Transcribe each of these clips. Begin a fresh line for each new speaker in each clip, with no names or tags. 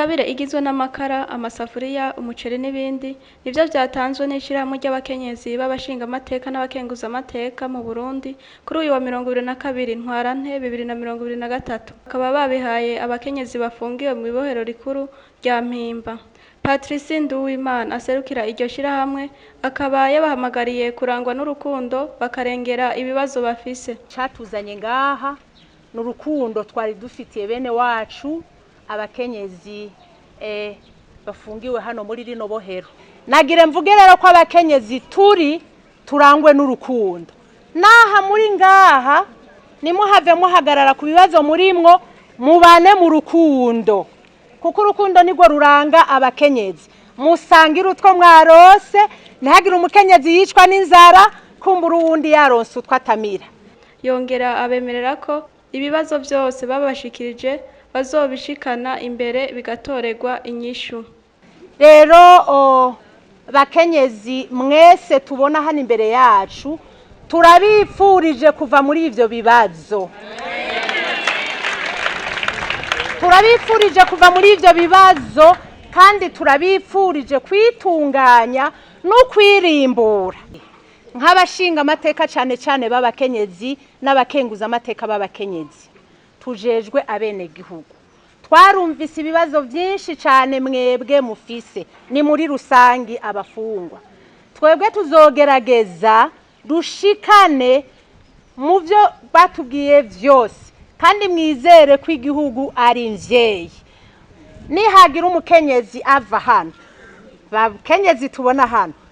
intabire igizwe n'amakara, amasafuriya, umuceri n'ibindi nivyo vyatanzwe n'ishirahamwe ry'abakenyezi b'abashingamateka n'abakenguzamateka mu Burundi kuri uyu wa 22 Ntwarante 2023. Bakaba babihaye abakenyezi bafungiwe mu ibohero rikuru rya Mumpimba. Patrice Nduwimana aserukira iryo shirahamwe akaba yabahamagariye kurangwa n'urukundo bakarengera ibibazo bafise.
Catuzanye ngaha n'urukundo twari dufitiye bene wacu abakenyezi bafungiwe hano muri rino bohero. Nagire mvuge rero ko abakenyezi turangwe n'urukundo. Naha muri ngaha nimuhave muhagarara ku bibazo murimwo mubane mu rukundo. Kuko urukundo nigwo ruranga abakenyezi. Musangira utwo mwarose ntihagire umukenyezi yicwa n'inzara kumbura uwundi yaronse utwo atamira.
Yongera abemerera ko ibibazo byose babashikirije bazobishikana imbere bigatorerwa inyishu.
Rero bakenyezi mwese tubona hano imbere yacu turabipfurije kuva muri ivyo bibazo. Turabipfurije kuva muri ivyo bibazo kandi turabipfurije kwitunganya no kwirimbura. Nk'abashinga amateka cyane b'abakenyezi n'abakenguza amateka b'abakenyezi tujejwe abene gihugu. Twarumvise ibibazo byinshi cyane mwebwe mufise ni muri rusangi abafungwa. Twebwe tuzogerageza dushikane mu byo batubwiye byose kandi mwizere ko igihugu ari mvyeyi. Nihagira umukenyezi ava hano bakenyezi tubona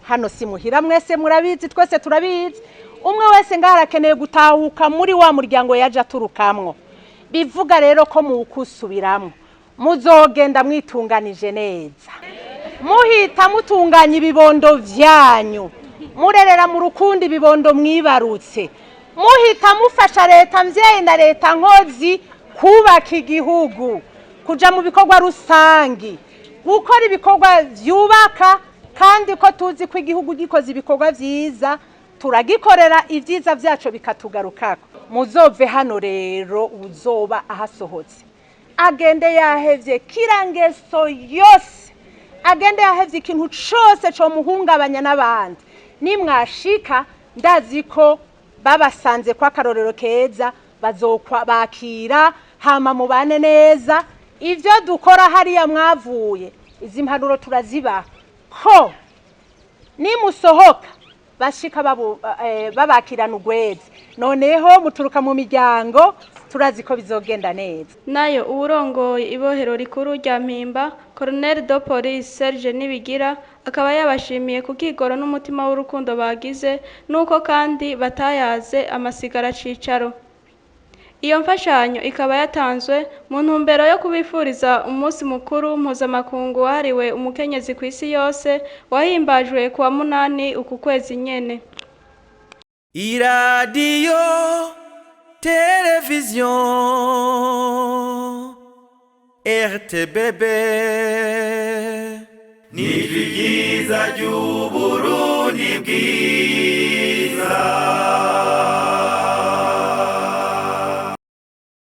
hano simuhira mwese murabizi twese turabizi umwe wese ngarakeneye gutahuka muri wa muryango yaje aturukamwo. Bivuga rero ko mukusubiramwo muzogenda mwitunganije neza muhita mutunganya ibibondo vyanyu murerera mu rukundo ibibondo mwibarutse muhita mufasha leta mvyeyi na leta nkozi kubaka igihugu kuja mu bikorwa rusangi gukora ibikorwa vyubaka kandi ko tuzi ko igihugu gikoze ibikorwa vyiza turagikorera ivyiza vyacu bikatugarukako. Muzove hano rero uzoba ahasohotse agende yahevye kirangeso yose agende yahevye ikintu cose co muhungabanya n'abandi. Nimwashika ndazi ko babasanze kwa karorero keza bazokwa bakira hama mubane neza. Ivyo dukora hariya mwavuye izi mpanuro turaziba ko nimusohoka bashika babakirana ugweze noneho muturuka mu miryango turazi ko bizogenda neza.
Nayo uburongoye ibohero rikuru rya Mumpimba Colonel de Police Serge Nibigira akaba yabashimiye kukigoro n'umutima w'urukundo bagize nuko kandi batayaze amasigara cicaro. Iyo mfashanyo ikaba yatanzwe mu ntumbero yo kubifuriza umunsi mukuru mpuzamakungu wahariwe umukenyezi ku isi yose wahimbajwe kuwa 8 uku kwezi nyene.
Radio Télévision RTBB ni Bwiza ry'Uburundi bwiza.